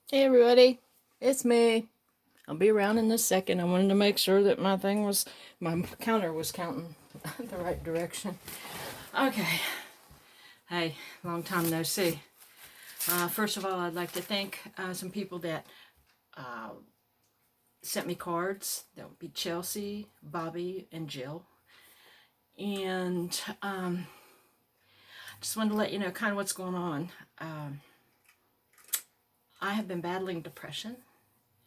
Hey everybody, it's me. I'll be around in a second. I wanted to make sure that my counter was counting the right direction. Okay. Hey, long time no see. First of all, I'd like to thank some people that uh, sent me cards. That would be Chelsea, Bobby, and Jill. And just wanted to let you know kind of what's going on. I have been battling depression,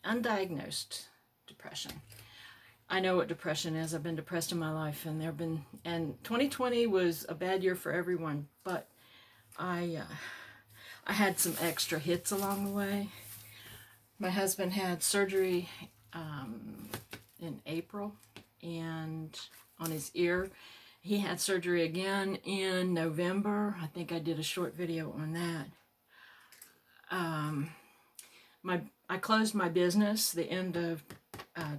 undiagnosed depression. I know what depression is. I've been depressed in my life, and 2020 was a bad year for everyone. But I had some extra hits along the way. My husband had surgery in April, and on his ear. He had surgery again in November. I think I did a short video on that. I closed my business the end of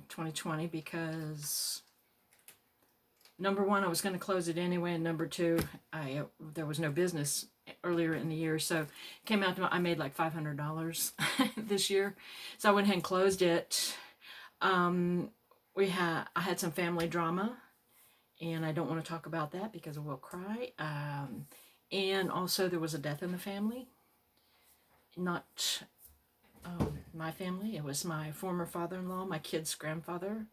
2020 because number one, I was going to close it anyway, and number two, there was no business earlier in the year, so it came out to I made like $500 this year, so I went ahead and closed it. I had some family drama, and I don't want to talk about that because I will cry. And also there was a death in the family, not my family. It was my former father-in-law, my kid's grandfather.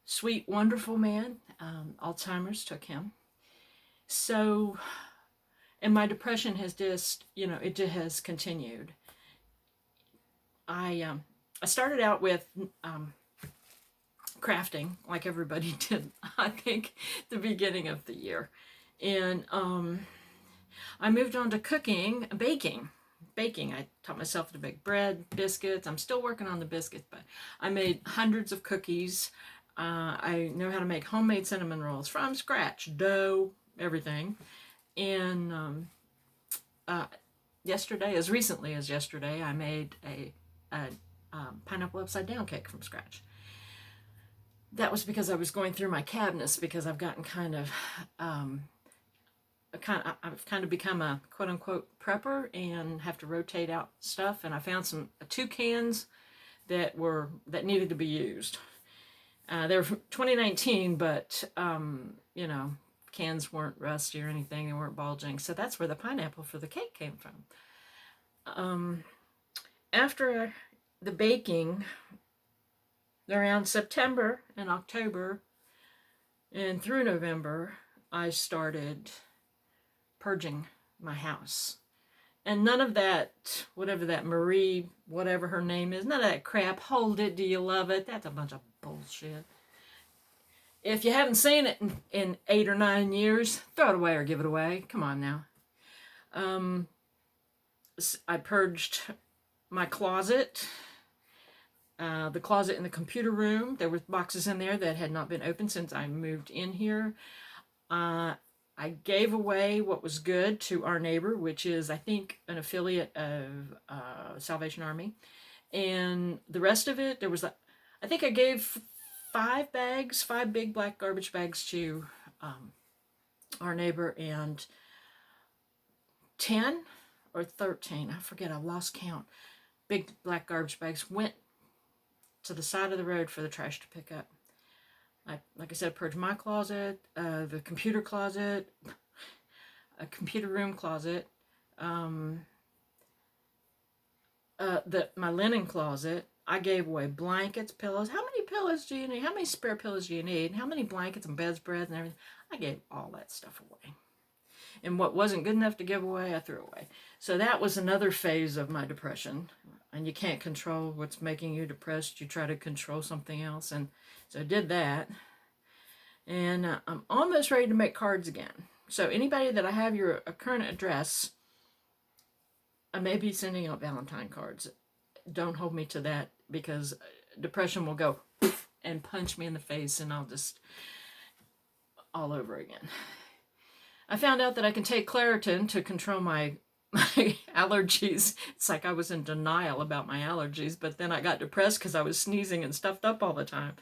Sweet, wonderful man. Alzheimer's took him. So, and my depression has just, it just has continued. I started out with crafting, like everybody did, I think, the beginning of the year. And I moved on to cooking, baking. I taught myself to bake bread, biscuits. I'm still working on the biscuits, but I made hundreds of cookies. I know how to make homemade cinnamon rolls from scratch, dough, everything. And yesterday, as recently as yesterday, I made a pineapple upside down cake from scratch. That was because I was going through my cabinets because I've gotten I've kind of become a quote unquote prepper and have to rotate out stuff. And I found two cans that needed to be used. They were from 2019, but cans weren't rusty or anything. They weren't bulging. So that's where the pineapple for the cake came from. After the baking, around September and October and through November, I started purging my house. And none of that, whatever that Marie, whatever her name is, none of that crap, hold it, do you love it? That's a bunch of bullshit. If you haven't seen it in 8 or 9 years, throw it away or give it away. Come on now. I purged my closet, the closet in the computer room. There were boxes in there that had not been opened since I moved in here. I gave away what was good to our neighbor, which is, I think, an affiliate of Salvation Army. And the rest of it, I think I gave 5 big black garbage bags to our neighbor, and 10 or 13, I forget, I've lost count, big black garbage bags went to the side of the road for the trash to pick up. Like I said, purged my closet, the computer closet, a computer room closet, my linen closet. I gave away blankets, pillows. How many pillows do you need? How many spare pillows do you need? How many blankets and bedspreads and everything? I gave all that stuff away. And what wasn't good enough to give away, I threw away. So that was another phase of my depression. And you can't control what's making you depressed. You try to control something else. And so I did that. And I'm almost ready to make cards again. So anybody that I have your current address, I may be sending out Valentine cards. Don't hold me to that, because depression will go and punch me in the face, and I'll just all over again. I found out that I can take Claritin to control my allergies. It's like I was in denial about my allergies, but then I got depressed because I was sneezing and stuffed up all the time.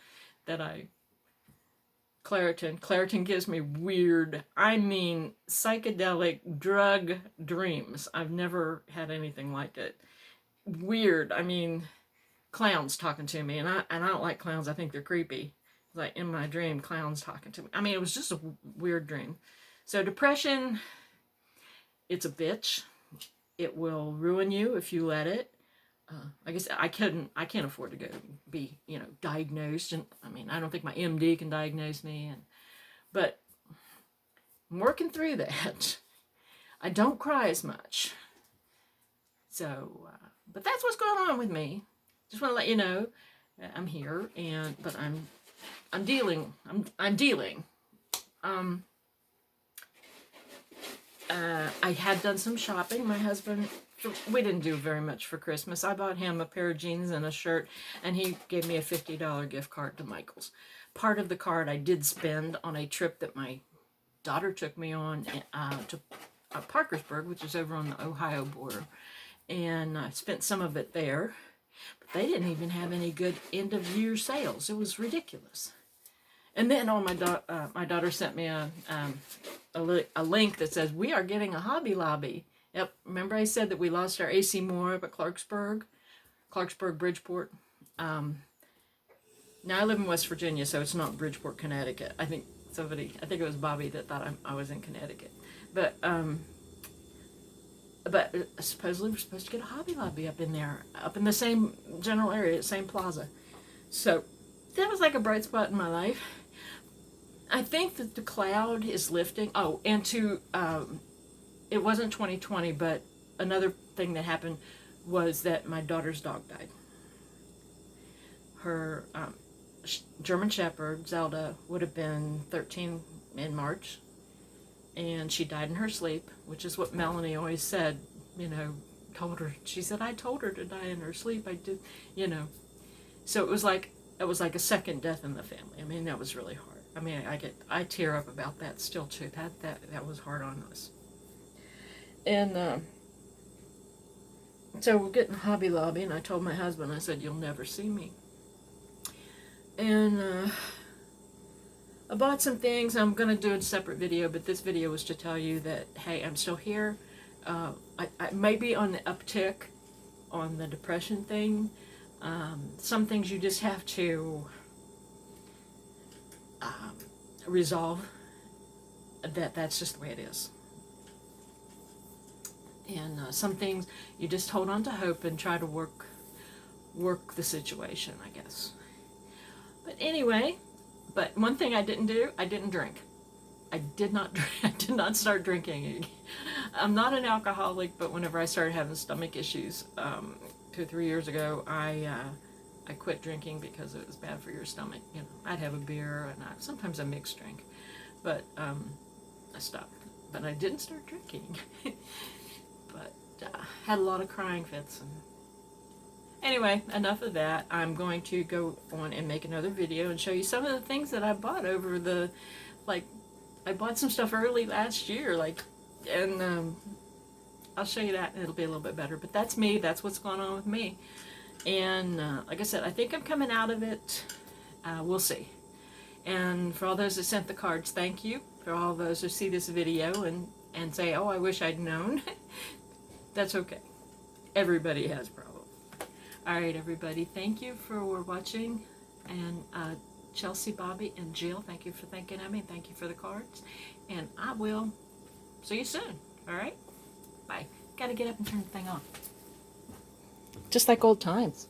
Claritin gives me weird, I mean psychedelic drug dreams. I've never had anything like it. weird. I mean, clowns talking to me, and I don't like clowns. I think they're creepy. Like in my dream, clowns talking to me. I mean, it was just a weird dream. So depression, it's a bitch. It will ruin you if you let it. I guess I can't afford to go be, diagnosed. And I mean, I don't think my MD can diagnose me. But I'm working through that. I don't cry as much. So, but that's what's going on with me. Just want to let you know I'm here, but I'm dealing. I'm dealing. I had done some shopping. My husband, we didn't do very much for Christmas. I bought him a pair of jeans and a shirt, and he gave me a $50 gift card to Michael's. Part of the card I did spend on a trip that my daughter took me on to Parkersburg, which is over on the Ohio border, and I spent some of it there. But they didn't even have any good end-of-year sales. It was ridiculous. And then my daughter sent me a link that says, we are getting a Hobby Lobby. Yep, remember I said that we lost our AC Moore up at Clarksburg, Bridgeport. Now I live in West Virginia, so it's not Bridgeport, Connecticut. I think it was Bobby that thought I was in Connecticut. But supposedly we're supposed to get a Hobby Lobby up in there, up in the same general area, same plaza. So that was like a bright spot in my life. I think that the cloud is lifting. Oh, and it wasn't 2020, but another thing that happened was that my daughter's dog died. Her German Shepherd, Zelda, would have been 13 in March, and she died in her sleep, which is what Melanie always said, told her. She said, I told her to die in her sleep. I did, So it was like a second death in the family. I mean, that was really hard. I mean, I tear up about that still too. That was hard on us. And so we're getting Hobby Lobby, and I told my husband, I said, you'll never see me. And I bought some things. I'm going to do a separate video, but this video was to tell you that, hey, I'm still here. I may be on the uptick on the depression thing. Some things you just have to resolve. That's just the way it is. And some things you just hold on to hope and try to work the situation, I guess. But anyway, one thing I didn't do, I didn't drink. I did not start drinking. I'm not an alcoholic, but whenever I started having stomach issues 2 or 3 years ago, I quit drinking because it was bad for your stomach. I'd have a beer, and sometimes a mixed drink, but I stopped. But I didn't start drinking. But had a lot of crying fits. And anyway, enough of that. I'm going to go on and make another video and show you some of the things that I bought over I bought some stuff early last year, and I'll show you that, and it'll be a little bit better. But that's me. That's what's going on with me. And like I said, I think I'm coming out of it. We'll see. And for all those that sent the cards, thank you. For all those who see this video and say, oh, I wish I'd known. That's okay. Everybody has problems. All right, everybody. Thank you for watching. And Chelsea, Bobby, and Jill, thank you for thinking of me. Thank you for the cards. And I will see you soon. All right? Bye. Got to get up and turn the thing on. Just like old times.